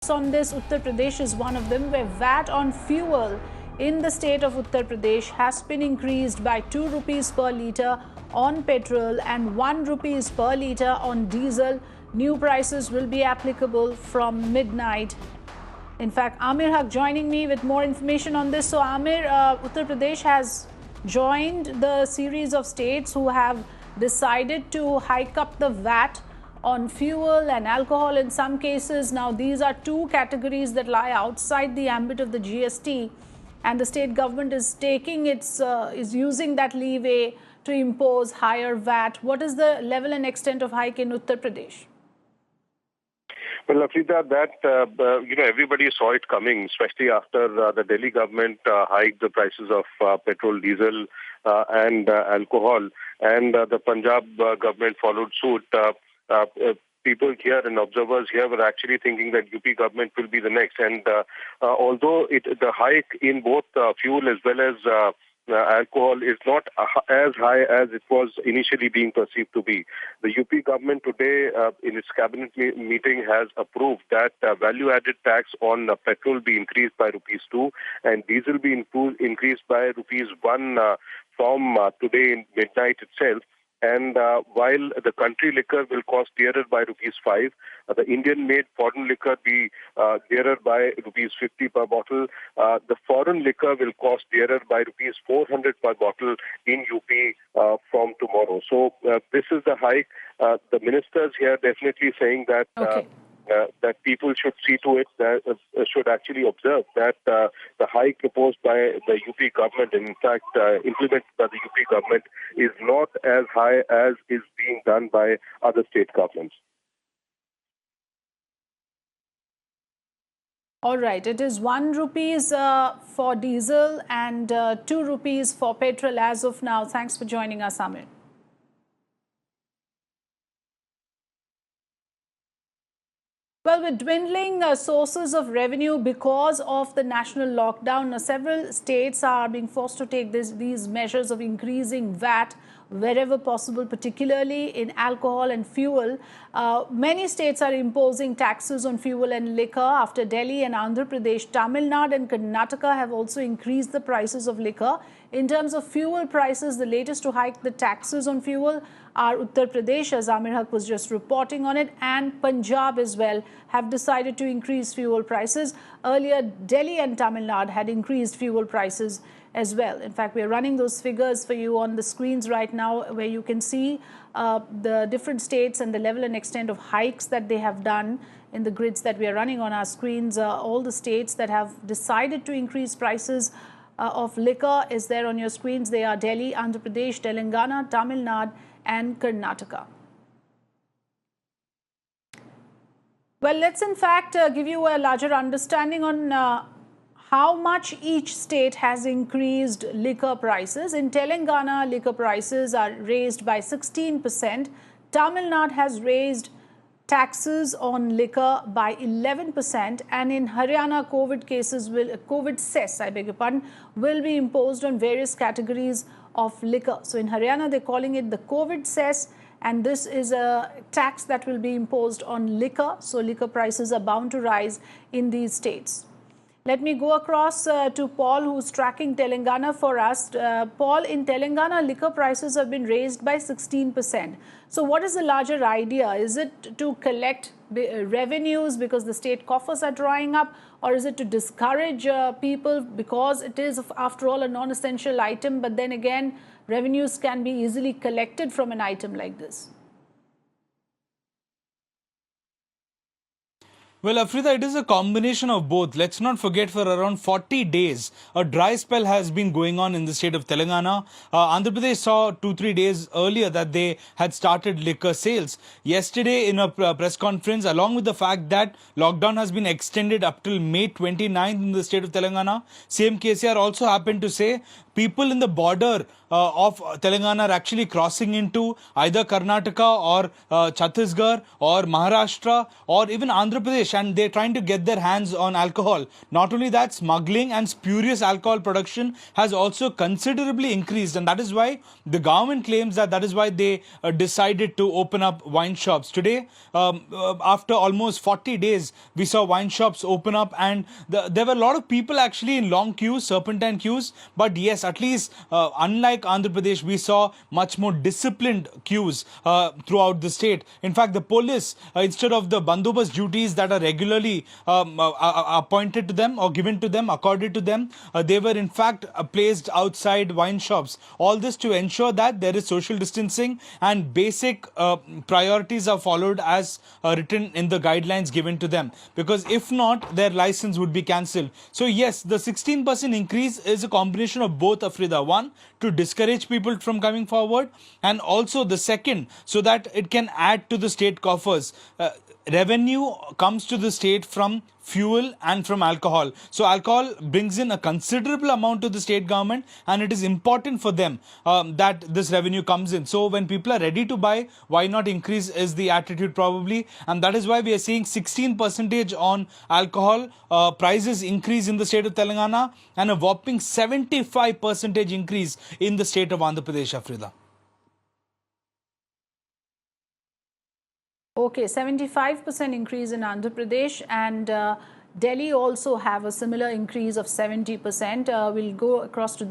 On this, Uttar Pradesh is one of them, where VAT on fuel in the state of Uttar Pradesh has been increased by 2 rupees per litre on petrol and 1 rupees per litre on diesel. New prices will be applicable from midnight. In fact, Amir Haq joining me with more information on this. So Amir, Uttar Pradesh has joined the series of states who have decided to hike up the VAT on fuel and alcohol in some cases. Now, these are two categories that lie outside the ambit of the GST, and the state government is taking is using that leeway to impose higher VAT. What is the level and extent of hike in Uttar Pradesh? Well, Afrida, that everybody saw it coming, especially after the Delhi government hiked the prices of petrol, diesel, and alcohol, and the Punjab government followed suit. People here and observers here were actually thinking that UP government will be the next. And although the hike in both fuel as well as alcohol is not as high as it was initially being perceived to be, the UP government today in its cabinet meeting has approved that value-added tax on petrol be increased by rupees 2 and diesel be increased by rupees 1 from today in midnight itself. And while the country liquor will cost dearer by rupees 5, the Indian-made foreign liquor be dearer by rupees 50 per bottle. The foreign liquor will cost dearer by rupees 400 per bottle in UP from tomorrow. So this is the hike. The ministers here definitely saying that that people should see to it, that should actually observe that the hike proposed by the UP government, and in fact implemented by the UP government, is not as high as is being done by other state governments. All right, it is 1 rupees for diesel and 2 rupees for petrol as of now. Thanks for joining us, Amir. Well, with dwindling sources of revenue because of the national lockdown, several states are being forced to take these measures of increasing VAT wherever possible, particularly in alcohol and fuel. Many states are imposing taxes on fuel and liquor. After Delhi and Andhra Pradesh, Tamil Nadu and Karnataka have also increased the prices of liquor. In terms of fuel prices, the latest to hike the taxes on fuel are Uttar Pradesh, as Amir Haq was just reporting on it, and Punjab as well have decided to increase fuel prices. Earlier, Delhi and Tamil Nadu had increased fuel prices as well. In fact, we are running those figures for you on the screens right now, where you can see the different states and the level and extent of hikes that they have done in the grids that we are running on our screens. All the states that have decided to increase prices of liquor is there on your screens. They are Delhi, Andhra Pradesh, Telangana, Tamil Nadu and Karnataka. Well, let's in fact give you a larger understanding on how much each state has increased liquor prices. In Telangana, liquor prices are raised by 16%. Tamil Nadu has raised taxes on liquor by 11%, and in Haryana, COVID cess, I beg your pardon, will be imposed on various categories of liquor. So in Haryana, they're calling it the COVID cess, and this is a tax that will be imposed on liquor. So liquor prices are bound to rise in these states. Let me go across to Paul, who's tracking Telangana for us. Paul, in Telangana, liquor prices have been raised by 16%. So what is the larger idea? Is it to collect revenues because the state coffers are drying up, or is it to discourage people because it is, after all, a non-essential item, but then again, revenues can be easily collected from an item like this? Well, Afrida, it is a combination of both. Let's not forget, for around 40 days, a dry spell has been going on in the state of Telangana. Andhra Pradesh saw 2-3 days earlier that they had started liquor sales. Yesterday, in a press conference, along with the fact that lockdown has been extended up till May 29th in the state of Telangana, CM KCR also happened to say people in the border of Telangana are actually crossing into either Karnataka or Chhattisgarh or Maharashtra or even Andhra Pradesh, and they're trying to get their hands on alcohol. Not only that, smuggling and spurious alcohol production has also considerably increased, and that is why the government claims that is why they decided to open up wine shops. Today, after almost 40 days, we saw wine shops open up, and there were a lot of people actually in long queues, serpentine queues. But yes, at least unlike Andhra Pradesh, we saw much more disciplined queues throughout the state. In fact, the police, instead of the bandobast duties that are regularly appointed to them or given to them, accorded to them, they were in fact placed outside wine shops. All this to ensure that there is social distancing and basic priorities are followed as written in the guidelines given to them. Because if not, their license would be cancelled. So yes, the 16% increase is a combination of both, Afrida. One, to discourage people from coming forward, and also the second, so that it can add to the state coffers. Revenue comes to the state from fuel and from alcohol. So alcohol brings in a considerable amount to the state government, and it is important for them that this revenue comes in. So when people are ready to buy, why not increase is the attitude probably, and that is why we are seeing 16% on alcohol prices increase in the state of Telangana and a whopping 75% increase in the state of Andhra Pradesh, Afrida. Okay, 75% increase in Andhra Pradesh, and Delhi also have a similar increase of 70%. We'll go across to that.